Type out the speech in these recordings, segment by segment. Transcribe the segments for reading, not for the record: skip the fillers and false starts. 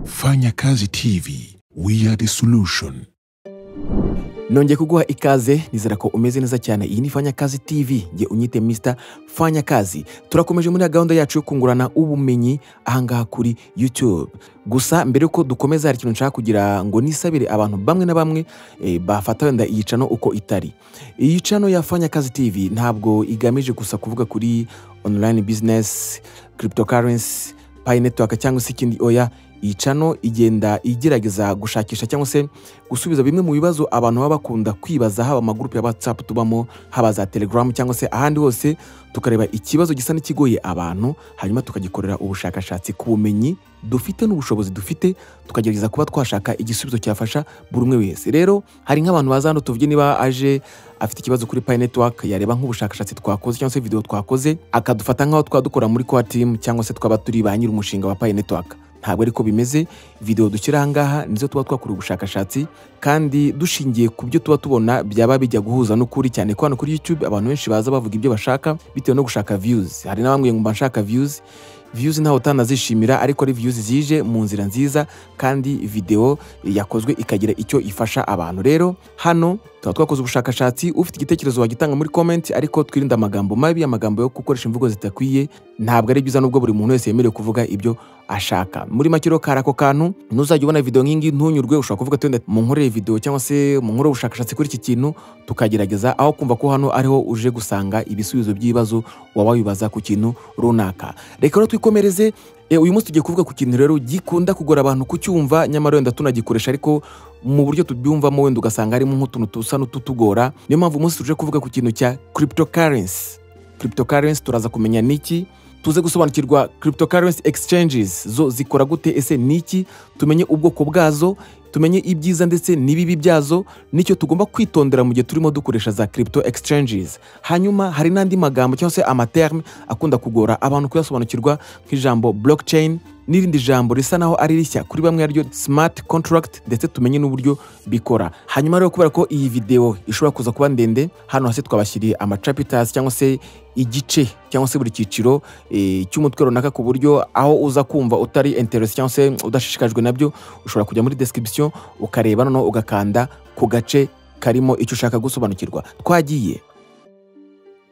Fanya Kazi TV, we are the solution. Nongeye kuguha ikaze, nizera ko umeze neza cyane. Iyi ni Fanya Kazi TV, nge unyite Mr. Fanya Kazi. Turakomeje muri gahunda yacu yo kungurana ubumenyi ahangaha kuri YouTube. Gusa mbere yuko dukomeza hari ikintu nshaka kugira ngo nisabire abantu bamwe na bamwe bafata wenda iyi channel uko itari. Iyi channel ya Fanya Kazi TV ntabwo igamije gusa kuvuga kuri online business, cryptocurrency, Pi network cyangwa se ikindi oya. Iyi channel igenda igerageza gushakisha cyangwa se gusubiza bimwe mu bibazo abantu baba bakunda kwibaza, haba amagroup ya WhatsApp tubamo, haba za Telegram cyangwa se ahandi hose, tukareba ikibazo gisa n'ikigoye abantu, hanyuma tukagikorera ubushakashatsi ku bumenyi dufite n'ubushobozi dufite, tukagerageza kuba twashaka igisubizo cyafasha buri umwe wese. Rero hari nk'abantu baza hano tuvuge niba aje afite ikibazo kuri Pi network, yareba nk'ubushakashatsi twakoze cyangwa se video twakoze, akadufata nk'aho twadukora muri core team cyangwa se twaba turi ba nyiri umushinga wa Pi network. Ntabwo ariko bimeze. Video dushyira ahangaha nizo tuba twakora ubushakashatsi kandi dushingiye ku byo tuba tubona byaba bijya guhuza n'ukuri, cyane ko hano kuri YouTube abantu benshi baza bavuga ibyo bashaka bitewe no gushaka views. Hari n'abambwiye ngo mbashaka views ntaho utanazishimira, ariko ari views zije mu nzira nziza kandi video yakozwe ikagira icyo ifasha abantu. Rero hano tuba twakoze ubushakashatsi, ufite igitekerezo wagitanga muri comment, ariko twirinda amagambo mabi, amagambo yo gukoresha imvugo zitakwiye. Ntabwo ari byiza nubwo buri muntu wese yemerewe kuvuga ibyo ashaka. Muri makiro karako kantu nuzajya ubona video nk'ingi ntunyurwe, ushaka kuvuga twende mu nkoreye video cyangwa se mu nkore ubushakashatsi kuri iki kintu, tukagerageza aho kumva ko hano ariho uje gusanga ibisubizo by'ibibazo waba wibaza ku kintu runaka. Reka rero twikomereze. Uyu munsi tugiye kuvuga ku kintu rero gikunda kugora abantu kucyumva, nyamara wenda tunagikoresha ariko mu buryo tubyumvamo wenda ugasanga harimo nk'utuntu tusa n'ututugora. Niyo mpamvu umunsi tuje kuvuga ku kintu cya cryptocurrency. Cryptocurrency turaza kumenya niki, tuze gusobanukirwa cryptocurrency exchanges zo zikora gute, ese niki, tumenye ubwoko bwazo, tumenye ibyiza ndetse n'ibibi byazo, nicyo tugomba kwitondera mu gihe turimo dukoresha za crypto exchanges. Hanyuma hari n'andi magambo cyangwa se amaterme akunda kugora abantu kuyasobanukirwa, nk'ijambo blockchain n'irindi jambo risa naho ari rishya kuri bamwe aryo smart contract, ndetse tumenye n'uburyo bikora. Hanyuma rero kubera ko iyi video ishobora kuza kuba ndende, hano hasi twabashyiriye ama chapters cyangwa se igice cyangwa se buri cyiciro cy'umutwe runaka, ku buryo aho uza kumva utari interest cyangwa se udashishikajwe nabyo, ushobora kujya muri description ukareba noneho ugakanda ku gace karimo icyo ushaka gusobanukirwa. Twagiye.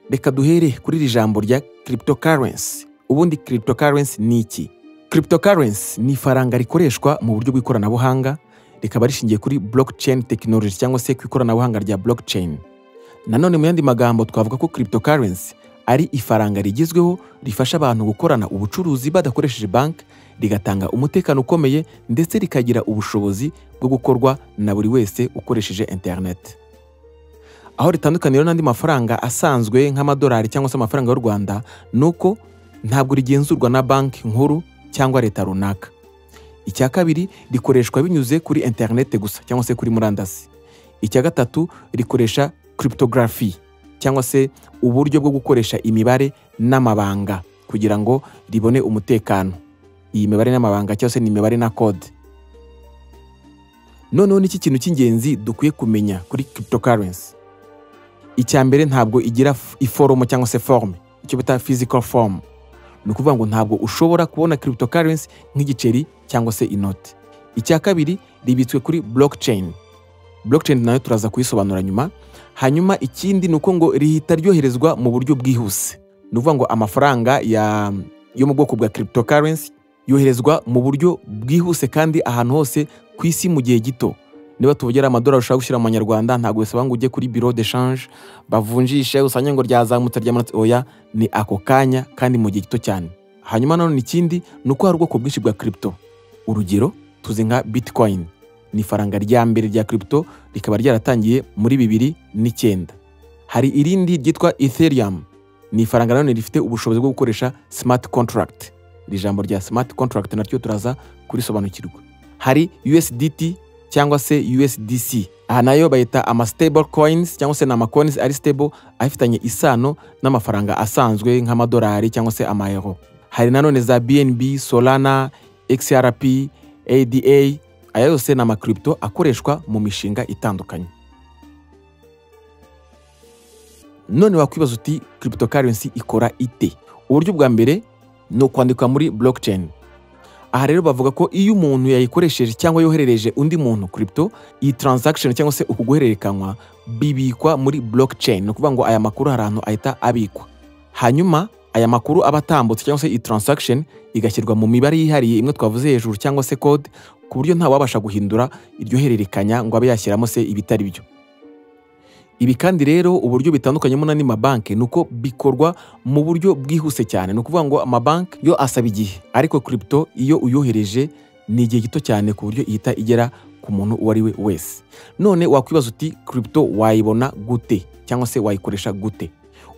Reka duhere kuri iri jambo rya cryptocurrency. Ubundi cryptocurrency ni iki? Cryptocurrency ni ifaranga rikoreshwa mu buryo bw'ikoranabuhanga, rikaba rishingiye kuri blockchain technology cyangwa se ku ikoranabuhanga rya blockchain. Nanone mu yandi magambo twavuga ko cryptocurrency ari ifaranga rigezweho rifasha abantu gukorana ubucuruzi badakoresheje bank, rigatanga umutekano ukomeye ndetse rikagira ubushobozi bwo gukorwa na buri wese ukoresheje internet. Aho ritandukaniye n'andi mafaranga asanzwe nk'amadolari cyangwa se amafaranga y'u Rwanda, nuko ntabwo rigenzurwa na banki nkuru cyangwa leta runaka. Icya kabiri, rikoreshwa binyuze kuri internet gusa cyangwa se kuri murandasi. Icya gatatu, rikoresha cryptography cyangwa se uburyo bwo gukoresha imibare n'amabanga kugira ngo ribone umutekano. Iyi mibare n'amabanga cyangwa se ni imibare na code. Noneho n'iki kintu cy'ingenzi dukwiye kumenya kuri cryptocurrency. Icya mbere, ntabwo igira iforomo cyangwa se forme, icyo bita physical form. Ni ukuvuga ngo ntabwo ushobora kubona cryptocurrency nk'igiceri cyangwa se inoti. Icya kabiri, ribitswe kuri blockchain. Blockchain nayo turaza kuyisobanura nyuma. Hanyuma ikindi ni uko ngo rihita ryoherezwa mu buryo bwihuse. Ni ukuvuga ngo amafaranga yo mu bwoko bwa cryptocurrency yoherezwa mu buryo bwihuse kandi ahantu hose ku isi mu gihe gito. Niba tuvugera amadolari ushaka gushyira mu Manyarwanda, ntabwo bisaba ngo ujye kuri bureau de change bavunjishe usanye ngo ryazamutse ryamanutse, oya, ni ako kanya kandi mu gihe gito cyane. Hanyuma nanone ikindi ni uko hari ubwoko bwinshi bwa crypto. Urugero tuzi nka Bitcoin, ni ifaranga rya mbere rya crypto, rikaba ryaratangiye muri 2009. Hari irindi ryitwa Ethereum, ni ifaranga nanone rifite ubushobozi bwo gukoresha smart contract. Iri jambo rya smart contract naryo turaza kurisobanukirwa. Hari USDT cyangwa se USDC. Aha nayo bayita ama stable coins cyangwa se nama coins ari stable, afitanye isano n'amafaranga asanzwe nk'amadolari cyangwa se ama-euro. Hari nanone za BNB, Solana, XRP, ADA. Aya yose n'ama crypto akoreshwa mu mishinga itandukanye. None wakwibaza uti cryptocurrency ikora ite? Uburyo bwa mbere no kwandikwa muri blockchain. Aha rero bavuga ko iyo umuntu yayikoresheje cyangwa yoherereje undi muntu crypto, iyi transaction cyangwa se ukuguhererekanywa bibikwa muri blockchain. No kuvuga ngo aya makuru hari ahantu ahita abikwa. Hanyuma aya makuru abatambutse cyangwa se iyi transaction igashyirwa mu mibare yihariye imwe twavuze hejuru cyangwa se code, ku buryo nta wabasha guhindura iryo hererekanya ngo abe yashyiramo se ibitari byo. Ibi kandi rero uburyo bitandukanyemo n'andi mabanki nuko bikorwa mu buryo bwihuse cyane. No kuvuga ngo amabanki yo asaba igihe, ariko crypto iyo uyohereje ni igihe gito cyane ku buryo ihita igera ku muntu uwo ari we wese. None wakwibaza uti crypto wayibona gute cyangwa se wayikoresha gute?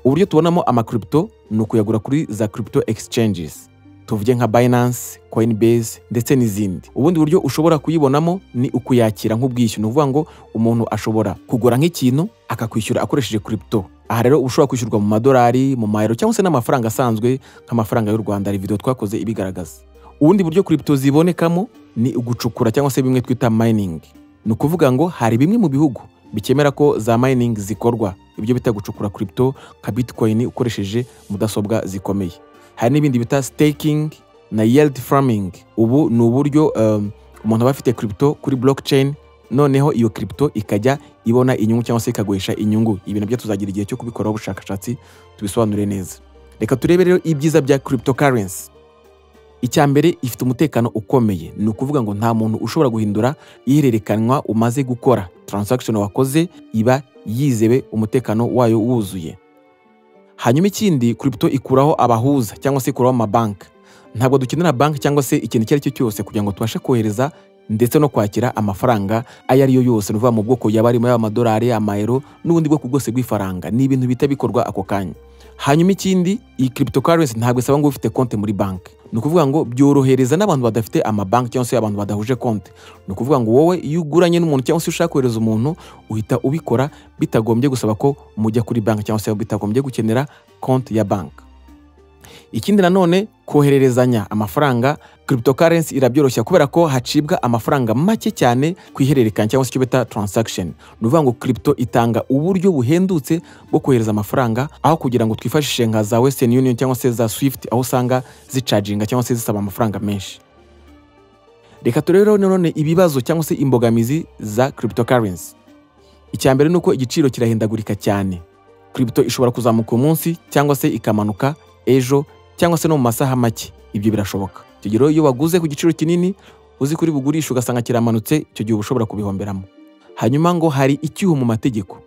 Uburyo tubonamo crypto ni ukuyagura kuri za crypto exchanges, tuvuge nka Binance, Coinbase ndetse n'izindi. Ubundi buryo ushobora kuyibonamo ni ukuyakira nk'ubwishyu. No kuvuga ngo umuntu ashobora kugura nk'ikintu akakwishyura akoresheje crypto. Aha rero ushobora kwishyurwa mu madolari, mu mayero cyangwa se n'amafaranga asanzwe nk'amafaranga y'u Rwanda. Hari video twakoze ibigaragaza. Ubundi buryo crypto zibonekamo ni ugucukura cyangwa se bimwe twita mining. Ni ukuvuga ngo hari bimwe mu bihugu bikemera ko za mining zikorwa, ibyo bita gucukura crypto nka Bitcoin ukoresheje mudasobwa zikomeye. Hari n'ibindi bita staking na yield farming. Ubu ni uburyo umuntu aba afite crypto kuri blockchain, noneho iyo crypto ikajya ibona inyungu cyangwa se ikagurisha inyungu. Ibintu byo tuzagira igihe cyo kubikoraho ubushakashatsi tubisobanure neza. Reka turebe rero ibyiza bya cryptocurrency. Icyambere, ifite umutekano ukomeye. Ni ukuvuga ngo nta muntu ushobora guhindura ihererekanwa umaze gukora. Transaction wakoze iba yizewe, umutekano wayo wuzuye. Hanyuma ikindi, crypto ikuraho abahuza cyangwa se ikuraho amabanki. Ntabwo dukenera banki cyangwa se ikintu icyo ari cyo cyose kugira ngo tubashe kohereza ndetse no kwakira amafaranga ayo ari yo yose. Nuvuga mu bwoko yaba arimo y'amadolari, amayero n'ubundi bwoko bwose bw'ifaranga. Ni ibintu bita bikorwa ako kanya. Hanyuma ikindi, iyi cryptocurrency ntabwo isaba ngo ufite konti muri banki. Ni ukuvuga ngo byorohereza n'abantu badafite amabanki cyangwa se abantu badahuje konti. Ni ukuvuga ngo wowe iyo uguranye n'umuntu cyangwa se ushaka kohereza umuntu, uhita ubikora bitagombye gusaba ko mujya kuri banki cyangwa se bitagombye gukenera konti ya banki. Ikindi nanone, kohererezanya amafaranga, cryptocurrency irabyoroshya kubera ko hacibwa amafaranga make cyane ku ihererekanya cyangwa se icyo bita transaction. Ni ukuvuga ngo crypto itanga uburyo buhendutse bwo kohereza amafaranga, aho kugira ngo twifashishe nka za Western Union cyangwa se za Swift, aho usanga zicaginga cyangwa se zisaba amafaranga menshi. Reka turero none ibibazo cyangwa se imbogamizi za cryptocurrency. Icyambere nuko igiciro kirahindagurika cyane. Crypto ishobora kuzamuka umunsi cyangwa se ikamanuka ejo cyangwa se no mu masaha make. Ibyo birashoboka. Icyo gihe iyo waguze ku giciro kinini uzi kuri bugurisha ugasanga kiramanutse, icyo gihe ushobora kubihomberamo. Hanyuma ngo hari icyuho mu mategeko.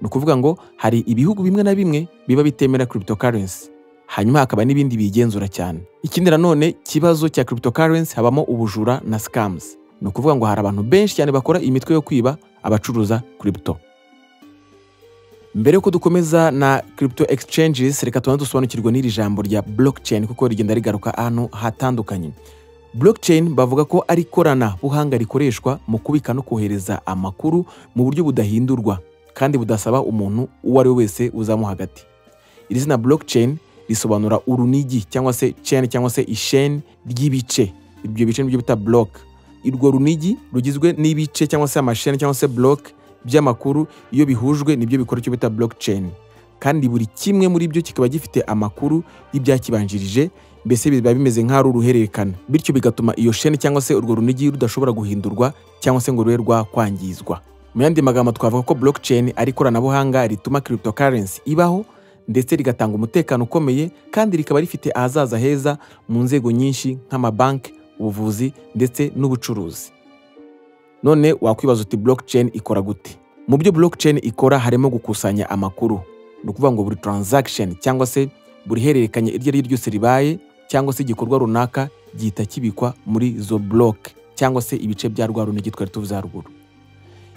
Ni ukuvuga ngo hari ibihugu bimwe na bimwe biba bitemera cryptocurrency, hanyuma hakaba n'ibindi bigenzura cyane. Ikindi nanone kibazo cya cryptocurrency habamo ubujura na scams. Ni ukuvuga ngo hari abantu benshi cyane bakora imitwe yo kwiba abacuruza crypto. Mbere yuko dukomeza na crypto exchanges, reka dusobanukirwe n'iri jambo rya blockchain kuko rigenda rigaruka ahantu hatandukanye. Blockchain bavuga ko ari korana buhanga rikoreshwa mu kubika no kohereza amakuru mu buryo budahindurwa kandi budasaba umuntu uwo ari we wese uzamo hagati. Iri zina blockchain risobanura urunigi cyangwa se chain cyangwa se isheni ry'ibice. Ibyo bice nibyo bita block. Irwo runigi rugizwe n'ibice cyangwa se amasheni cyangwa se block by'amakuru, iyo bihujwe nibyo bikora icyo bita blockchain. Kandi buri kimwe muri byo kikaba gifite amakuru y'ibyakibanjirije, mbese biba bimeze nk'aho uruhererekana. Bityo bigatuma iyo sheni cyangwa se urwo runigi rudashobora guhindurwa cyangwa se ngo rube rwakwangizwa. Mu yandi magambo twavuga ko blockchain ari ikoranabuhanga rituma cryptocurrency ibaho ndetse rigatanga umutekano ukomeye, kandi rikaba rifite ahazaza heza mu nzego nyinshi nk'amabanki, ubuvuzi ndetse n'ubucuruzi. None wakwibaza uti blockchain ikora gute? Mu byo blockchain ikora harimo gukusanya amakuru. Ni ukuvuga ngo buri transaction cyangwa se buri hererekanya iryo ari ryose ribaye cyangwa se igikorwa runaka gihita kibikwa muri zo block cyangwa se ibice bya rwa runigi twari tuvuze haruguru.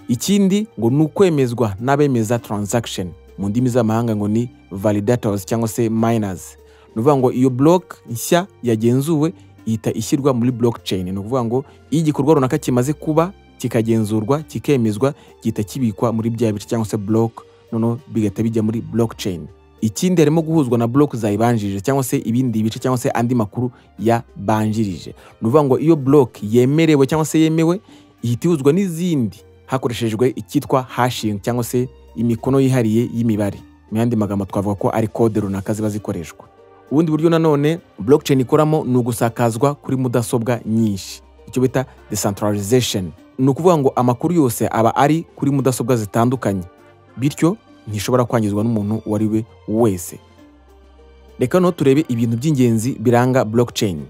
Ikindi ngo ni ukwemezwa n'abemeza transaction, mu ndimi z'amahanga ngo ni validators cyangwa se miners. Ni ukuvuga ngo iyo block nshya yagenzuwe ihita ishyirwa muri blockchain. Ni ukuvuga ngo iyo igikorwa runaka kimaze kuba kikagenzurwa kikemezwa gihita kibikwa muri bya bice cyangwa se block, noneho bigahita bijya muri blockchain. Ikindi harimo guhuzwa na block zayibanjirije cyangwa se ibindi bice cyangwa se andi makuru yabanjirije. Ni ukuvuga ngo iyo block yemerewe cyangwa se yemewe ihita ihuzwa n'izindi hakoreshejwe icyitwa hashing cyangwa se imikono yihariye y'imibare. Mu yandi magambo twavuga ko ari code runaka ziba zikoreshwa. Ubundi buryo nanone blockchain ikoramo ni ugusakazwa kuri mudasobwa nyinshi, icyo bita decentralization. Ni ukuvuga ngo amakuru yose aba ari kuri mudasobwa zitandukanye, bityo ntishobora kwangizwa n'umuntu uwo ari we wese. Reka no turebe ibintu by'ingenzi biranga blockchain.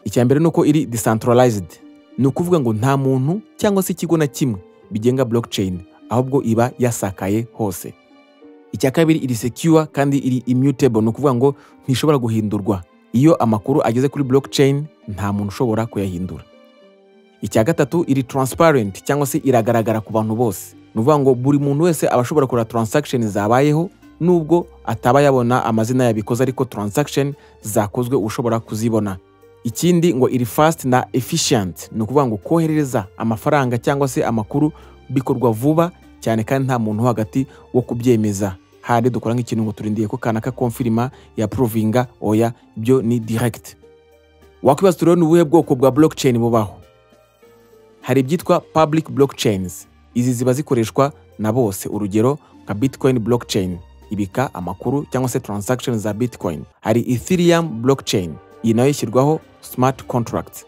Icya mbere nuko iri decentralized, ni ukuvuga ngo nta muntu cyangwa se ikigo na kimwe bigenga blockchain, ahubwo iba yasakaye hose. Icya kabiri iri secure kandi iri immutable, ni ukuvuga ngo ntishobora guhindurwa. Iyo amakuru ageze kuri blockchain nta muntu ushobora kuyahindura. Icya gatatu iri transparent cyangwa se iragaragara ku bantu bose. Ni ukuvuga ngo buri muntu wese aba ashobora kureba transaction zabayeho, nubwo ataba yabona amazina yabikoze, ariko transaction zakozwe ushobora kuzibona. Ikindi ngo iri fast na efficient, ni ukuvuga ngo koherereza amafaranga cyangwa se amakuru bikorwa vuba cyane kandi nta muntu hagati wo kubyemeza. Hari dukora nk'ikintu ngo turindiye ko kanaka confirma ya provinga oya, byo ni direct. Wakwibaza rero n'ubuhe bwoko bwa blockchain bubaho. Hari ibyitwa public blockchains, izi ziba zikoreshwa na bose, urugero nka Bitcoin blockchain ibika amakuru cyangwa se transactions za Bitcoin. Hari Ethereum blockchain, iyi nayo ishyirwaho smart contracts.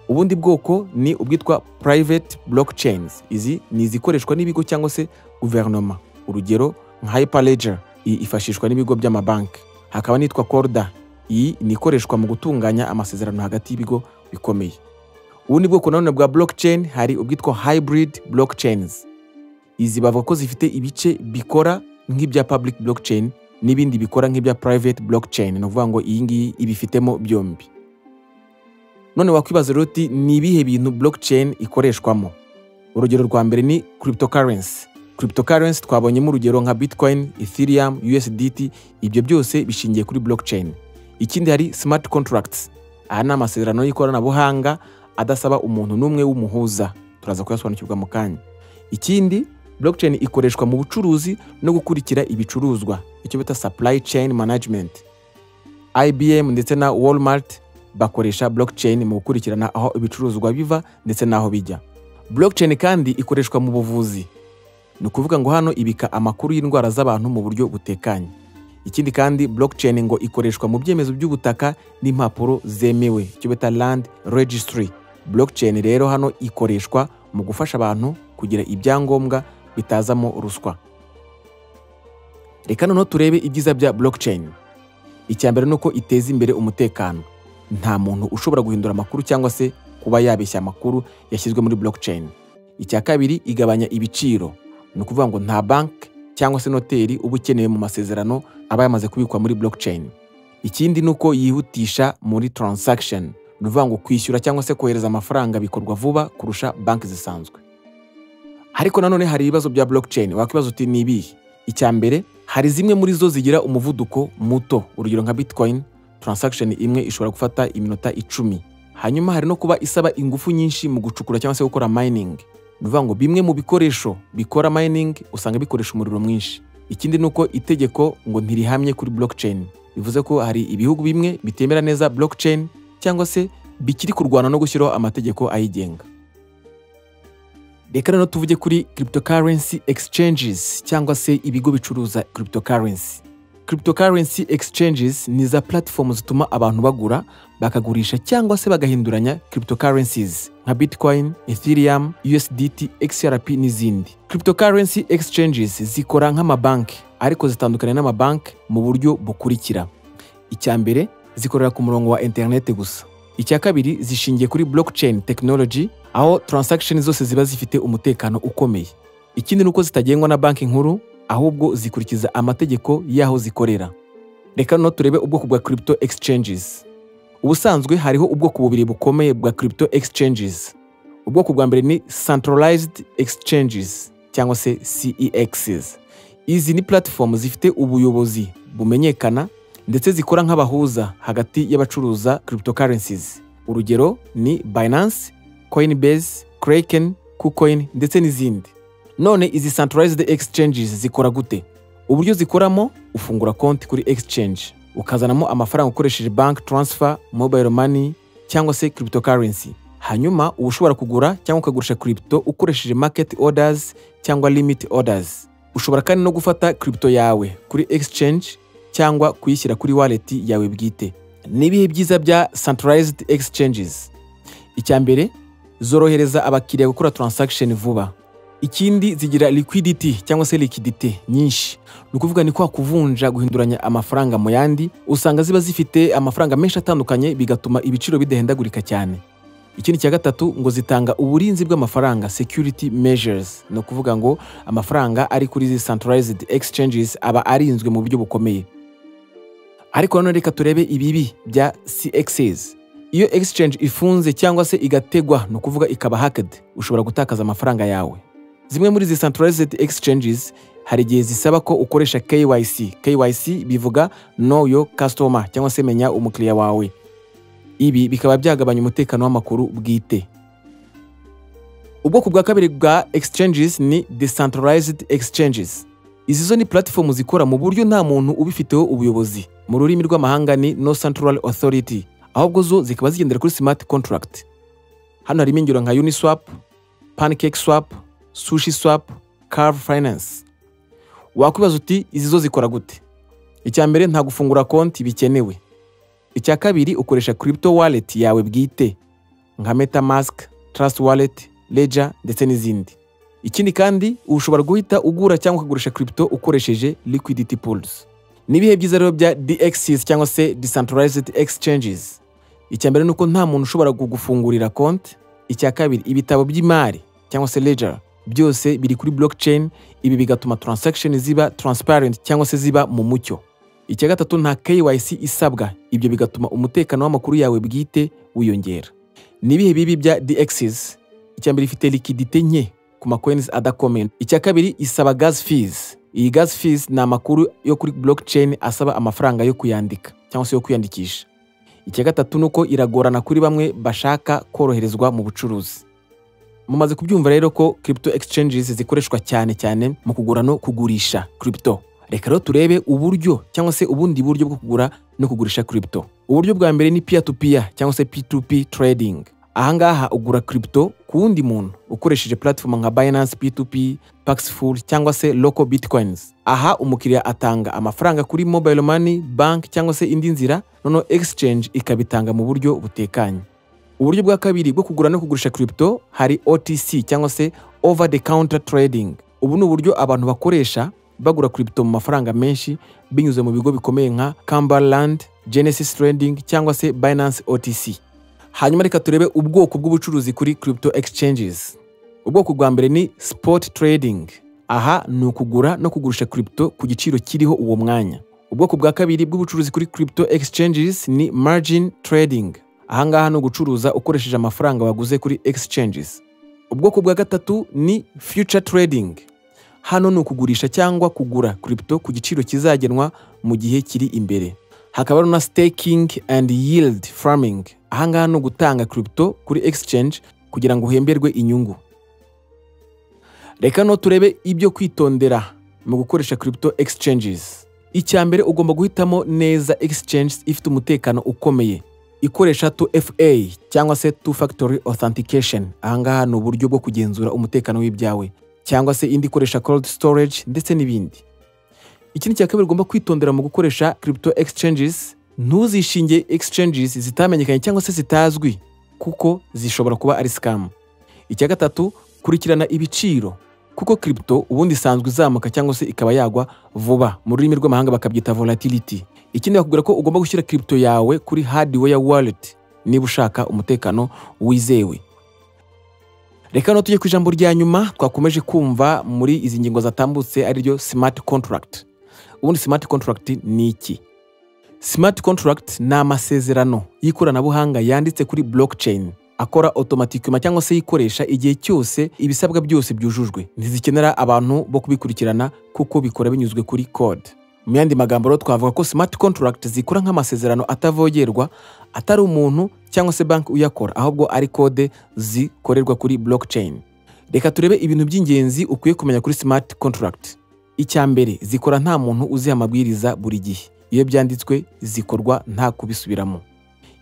Ubundi bwoko ni ubwitwa private blockchains, izi ni izikoreshwa n'ibigo cyangwa se guverinoma, urugero nka Hyperledger, iyi ifashishwa n'ibigo by'amabanki. Hakaba nitwa Corda, iyi ni ikoreshwa mu gutunganya amasezerano hagati y'ibigo bikomeye. Ubundi bwoko nanone bwa blockchain hari ubwitwa hybrid blockchains, izi bavuga ko zifite ibice bikora nk'ibya public blockchain n'ibindi bikora nk'ibya private blockchain, ni ukuvuga ngo iyi ngiyi ibifitemo byombi. None wakwibaza rero uti ni ibihe bintu blockchain ikoreshwamo? Urugero rwa mbere ni cryptocurrency. Cryptocurrency twabonyemo urugero nka Bitcoin, Ethereum, USDT, ibyo byose bishingiye kuri blockchain. Ikindi hari smart contracts, aha ni amasezerano y'ikoranabuhanga adasaba umuntu n'umwe w'umuhuza, turaza kuyasobanukirwa mu kanya. Ikindi blockchain ikoreshwa mu bucuruzi no gukurikira ibicuruzwa, icyo bita supply chain management. IBM ndetse na Walmart bakoresha blockchain mu gukurikirana aho ibicuruzwa biva ndetse n'aho bijya. Blockchain kandi ikoreshwa mu buvuzi, ni ukuvuga ngo hano ibika amakuru y'indwara z'abantu mu buryo butekanye. Ikindi kandi blockchain ngo ikoreshwa mu byemezo by'ubutaka n'impapuro zemewe, icyo bita land registry. Blockchain rero hano ikoreshwa mu gufasha abantu kugira ibyangombwa bitazamo ruswa. Reka noneho turebe ibyiza bya blockchain. Icya mbere nuko iteza imbere umutekano, nta muntu ushobora guhindura amakuru cyangwa se kuba yabeshya amakuru yashyizwe muri blockchain. Icya kabiri igabanya ibiciro, ni ukuvuga ngo nta bank cyangwa se noteri uba ukeneye mu masezerano aba yamaze kubikwa muri blockchain. Ikindi nuko yihutisha muri transaction, ni ukuvuga ngo kwishyura cyangwa se kohereza amafaranga bikorwa vuba kurusha banki zisanzwe. Ariko nanone hari ibibazo bya blockchain, wakwibaza uti ni ibihe? Icya mbere hari zimwe muri zo zigira umuvuduko muto, urugero nka Bitcoin transaction imwe ishobora gufata iminota 10. Hanyuma hari no kuba isaba ingufu nyinshi mu gucukura cyangwa se gukora mining, ni ukuvuga ngo bimwe mu bikoresho bikora mining usanga bikoresha umuriro mwinshi. Ikindi nuko itegeko ngo ntirihamye kuri blockchain, bivuze ko hari ibihugu bimwe bitemera neza blockchain cyangwa se bikiri kurwana no gushyiraho amategeko ayigenga. Reka rero tuvuge kuri cryptocurrency exchanges cyangwa se ibigo bicuruza cryptocurrency. Cryptocurrency exchanges ni za platform zituma abantu bagura, bakagurisha cyangwa se bagahinduranya cryptocurrencies nka Bitcoin, Ethereum, USDT, XRP n'izindi. Cryptocurrency exchanges zikora nk'amabanki, ariko zitandukanye n'amabanki mu buryo bukurikira. Icya mbere zikorera ku murongo wa internet gusa. Icya kabiri zishingiye kuri blockchain technology, aho transaction zose ziba zifite umutekano ukomeye. Ikindi nuko zitagengwa na banki nkuru, ahubwo zikurikiza amategeko y'aho zikorera. Reka no turebe ubwoko bwa crypto exchanges. Ubusanzwe hariho ubwoko bubiri bukomeye bwa crypto exchanges. Ubwoko bwa mbere ni centralized exchanges cyangwa se CEXs. Izi ni platform zifite ubuyobozi bumenyekana ndetse zikora nk'abahuza hagati y'abacuruza cryptocurrencies. Urugero ni Binance, Coinbase, Kraken, KuCoin ndetse n'izindi. None izi centralized exchanges zikora gute? Uburyo zikoramo, ufungura konti kuri exchange, ukazanamo amafaranga ukoresheje bank transfer, mobile money cyangwa se cryptocurrency. Hanyuma ushobora kugura cyangwa ukagurisha crypto ukoresheje market orders cyangwa limit orders. Ushobora kandi no gufata crypto yawe kuri exchange cyangwa kuyishyira kuri wallet yawe bwite. Nibihe byiza bya centralized exchanges? Icya mbere, zorohereza abakiriya gukora transaction vuba. Ikindi, zigira liquidity cyangwa se liquidity nyinshi. Nukuvuga ni kwa kuvunja guhinduranya amafaranga mu yandi, usanga ziba zifite amafaranga menshi atandukanye bigatuma ibiciro bidahendagurika cyane. Ikindi cya gatatu, ngo zitanga uburinzi bw'amafaranga, security measures. No kuvuga ngo amafaranga ari kuri izi centralized exchanges aba arinzwe mu buryo bukomeye. Ariko none reka turebe ibibi bya CXs. Iyo exchange ifunze cyangwa se igategwa, no kuvuga ikaba hacked, ushobora gutakaza amafaranga yawe. Zimwe muri izi centralized exchanges hari igihe zisaba ko ukoresha KYC. KYC bivuga know your customer cyangwa se menya umukiriya wawe. Ibi bikaba byagabanya umutekano w'amakuru bwite. Ubwoko bwa kabiri bwa exchanges ni decentralized exchanges. Izi zo ni platform zikora mu buryo nta muntu ubifiteho ubuyobozi. Mu rurimi rw'amahanga ni no central authority. Ahubwo zo zikaba zigendera kuri smart contract. Hano harimo ingero nka Uniswap, PancakeSwap, SushiSwap, Curve Finance. Wakwibaza uti izi zo zikora gute? Icya mbere, nta gufungura konti bikenewe. Icya kabiri, ukoresha crypto wallet yawe bwite nka MetaMask, Trust Wallet, Ledger ndetse n'izindi. Ikindi kandi, ushobora guhita ugura cyangwa kugurisha crypto ukoresheje liquidity pools. Nibihe byiza rero bya DXs cyangwa se decentralized exchanges? Icya mbere nuko nta muntu ushobora kugufungurira konti. Icya kabiri, ibitabo by'imari cyangwa se ledger byose biri kuri blockchain. Ibi bigatuma transaction ziba transparent cyangwa se ziba mu mucyo. Icya gatatu, nta KYC isabwa. Ibyo bigatuma umutekano w'amakuru yawe bwite wiyongera. Nibihe bibi bya DXs? Icya mbere, ifite liquidity nke ku macoins adakomeye. Icya kabiri, isaba gas fees. Iyi gas fees ni amakuru yo kuri blockchain asaba amafaranga yo kuyandika cyangwa se yo kwiyandikisha. Icya gatatu, nuko iragorana kuri bamwe bashaka koroherezwa mu bucuruzi. Mumaze kubyumva rero ko crypto exchanges zikoreshwa cyane mu kugura no kugurisha crypto. Reka rero turebe uburyo cyangwa se ubundi buryo bwo kugura no kugurisha crypto. Uburyo bwa mbere ni peer to peer cyangwa se P2P trading. Ahangaha ugura crypto ku wundi muntu ukoresheje platform nka Binance P2P, Paxful cyangwa se Local Bitcoins. Aha umukiriya atanga amafaranga kuri mobile money, bank cyangwa se indi nzira, noneho exchange ikabitanga mu buryo butekanye. Uburyo bwa kabiri bwo kugura no kugurisha crypto hari OTC cyangwa se over the counter trading. Ubu ni uburyo abantu bakoresha bagura crypto mu mafaranga menshi binyuze mu bigo bikomeye nka Cumberland, Genesis Trading cyangwa se Binance OTC. Hanyuma reka turebe ubwoko bw'ubucuruzi kuri crypto exchanges. Ubwoko bwa mbere ni spot trading. Aha ni ukugura no kugurisha crypto ku giciro kiriho uwo mwanya. Ubwoko bwa kabiri bw'ubucuruzi kuri crypto exchanges ni margin trading. Ahangaha no gucuruza ukoresheje amafaranga waguze kuri exchanges. Ubwoko bwa gatatu ni future trading. Hano ni ukugurisha cyangwa kugura crypto ku giciro kizagenwa mu gihe kiri imbere. Hakaba na staking and yield farming. Ahangaha no gutanga crypto kuri exchange kugira ngo uhemberwe inyungu. Reka no turebe ibyo kwitondera mu gukoresha crypto exchanges. Icya mbere, ugomba guhitamo neza exchange ifite umutekano ukomeye. Ikoresha 2FA cyangwa se two factor authentication. Ahangaha ni uburyo bwo kugenzura umutekano w'ibyawe, cyangwa se indi ikoresha cold storage ndetse n'ibindi. Ikindi cya kabiri ugomba kwitondera mu gukoresha crypto exchanges, ntuzishinge exchanges zitamenyekanye cyangwa se zitazwi kuko zishobora kuba ari scam. Icya gatatu, kurikirana ibiciro kuko crypto ubundi isanzwe izamuka cyangwa se ikaba yagwa vuba. Mu rurimi rw'amahanga bakabyita volatility. Ikindi bakubwira ko ugomba gushyira crypto yawe kuri hardware wallet niba ushaka umutekano wizewe. Reka no tujye ku ijambo rya nyuma twakomeje kumva muri izi ngingo zatambutse, ari ryo smart contract. Ubundi smart contract ni iki? Smart contract ni amasezerano y'ikoranabuhanga yanditse kuri blockchain, akora automatically cyangwa se yikoresha igihe cyose ibisabwa byose byujujwe. Ntizikenera abantu bo kubikurikirana kuko bikora binyuzwe kuri code. Mu yandi magambo rero twavuga ko smart contract zikora nk'amasezerano atavogerwa, atari umuntu cyangwa se bank uyakora, ahubwo ari code zikorerwa kuri blockchain. Reka turebe ibintu by'ingenzi ukwiye kumenya kuri smart contract. Icya mbere, zikora nta muntu uziha amabwiriza buri gihe. Iyo byanditswe zikorwa nta kubisubiramo.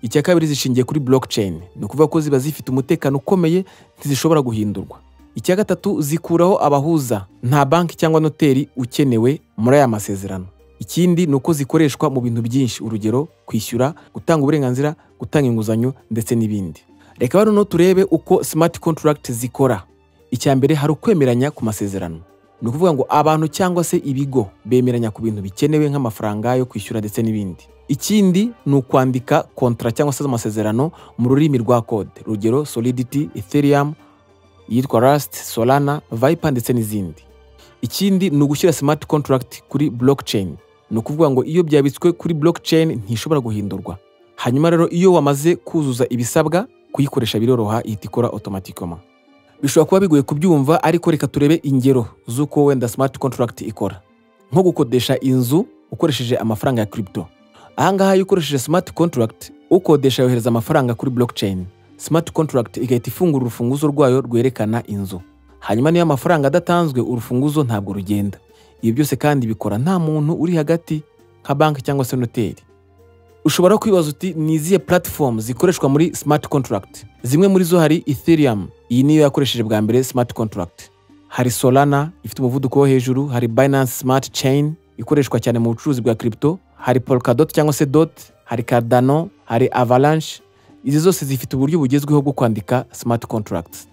Icya kabiri, zishingiye kuri blockchain. Ni ukuvuga ko ziba zifite umutekano ukomeye, ntizishobora guhindurwa. Icya gatatu, zikuraho abahuza. Nta banki cyangwa noteri ukenewe muri aya masezerano. Ikindi ni uko zikoreshwa mu bintu byinshi, urugero kwishyura, gutanga uburenganzira, gutanga inguzanyo ndetse n'ibindi. Reka rero turebe uko smart contract zikora. Icyambere hari ukwemeranya ku masezerano. Ni ukuvuga ngo abantu cyangwa se ibigo bemeranya ku bintu bikenewe nk'amafaranga yo kwishyura ndetse n'ibindi. Ikindi ni ukwandika kontra cyangwa se amasezerano mu rurimi rwa code, urugero Solidity, Ethereum, yitwa Rust, Solana, Viper ndetse n'izindi. Ikindi ni ugushyira smart contract kuri blockchain. Ni ukuvuga ngo iyo byabitswe kuri blockchain ntishobora guhindurwa. Hanyuma rero iyo wamaze kuzuza ibisabwa, kuyikoresha biroroha, ihita ikora automatically. Bishobora kuba bigoye kubyumva, ariko reka turebe ingero z'uko wenda smart contract ikora. Nko gukodesha inzu ukoresheje amafaranga ya crypto. Ahangaha iyo ukoresheje smart contract, ukodesha yohereza amafaranga kuri blockchain. Smart contract igahita ifungura urufunguzo rwayo rwerekana inzu. Hanyuma niyo amafaranga adatanzwe, urufunguzo ntabwo rugenda. Ibi byose kandi bikora nta muntu uri hagati nka banki cyangwa se noteri. Ushobora kwibaza uti ni izihe platform zikoreshwa muri smart contract? Zimwe muri zo hari Ethereum, iyi niyo yakoresheje bwa mbere smart contract. Hari Solana ifite umuvuduko wo hejuru, hari Binance Smart Chain ikoreshwa cyane mu bucuruzi bwa crypto, hari Polkadot cyangwa se Dot, hari Cardano, hari Avalanche. Izi zose zifite uburyo bugezweho bwo kwandika smart contracts.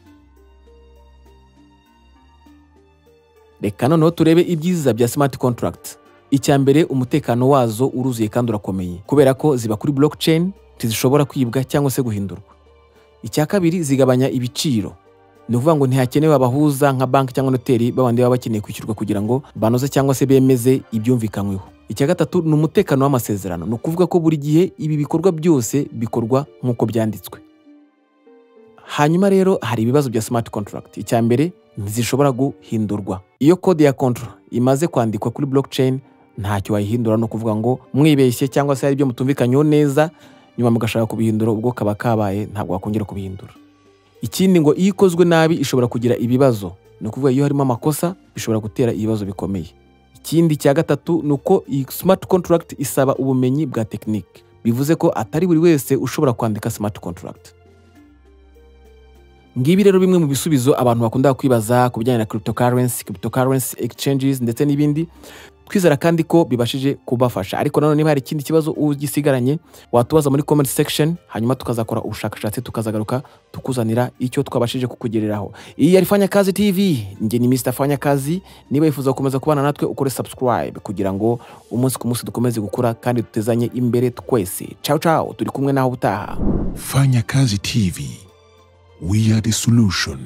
Reka noneho turebe ibyiza bya smart contracts. Icyambere, umutekano wazo uruzuye kandi urakomeye kubera ko ziba kuri blockchain, ntizishobora kwibwa cyangwa se guhindurwa. Icyakabiri, zigabanya ibiciro. Ni ukuvuga ngo ntihakenewe abahuza nka banki cyangwa noteri babandi baba bakeneye kwishyurwa kugira ngo banoze cyangwa se bemeze ibyumvikanyweho. Icyagatatu ni umutekano w'amasezerano. Ni ukuvuga ko buri gihe ibi bikorwa byose bikorwa nk'uko byanditswe. Hanyuma rero hari ibibazo bya smart contract. Icyambere, ntizishobora guhindurwa. Iyo code ya contract imaze kwandikwa kuri blockchain, ntacyo wayihindura. No kuvuga ngo mwibeshye cyangwa se hari ibyo mutumvikanyeho neza nyuma mugashaka kubihindura, ubwo kaba kabaye, ntabwo wakongera kubihindura. Ikindi ngo iyo ikozwe nabi ishobora kugira ibibazo. Ni ukuvuga iyo harimo amakosa bishobora gutera ibibazo bikomeye. Ikindi cya gatatu ni uko iyi smart contract isaba ubumenyi bwa tekinike. Bivuze ko atari buri wese ushobora kwandika smart contract. Ngibi rero bimwe mu bisubizo abantu bakunda kwibaza ku bijyanye na cryptocurrency exchanges ndetse n'ibindi. Twizera kandi ko bibashije kubafasha, ariko nanone niba hari ikindi kibazo ugisigaranye watubaza muri comment section, hanyuma tukazakora ubushakashatsi tukazagaruka tukuzanira icyo twabashije kukugereraho. Iyi yari Fanyakazi TV, nge ni Mr Fanyakazi. Niba yifuza gukomeza kubana natwe, ukore subscribe kugira ngo umunsi ku munsi dukomeze gukura kandi dutezanye imbere twese. Ciao ciao, turi kumwe naho ubutaha. Fanyakazi TV, we are the solution.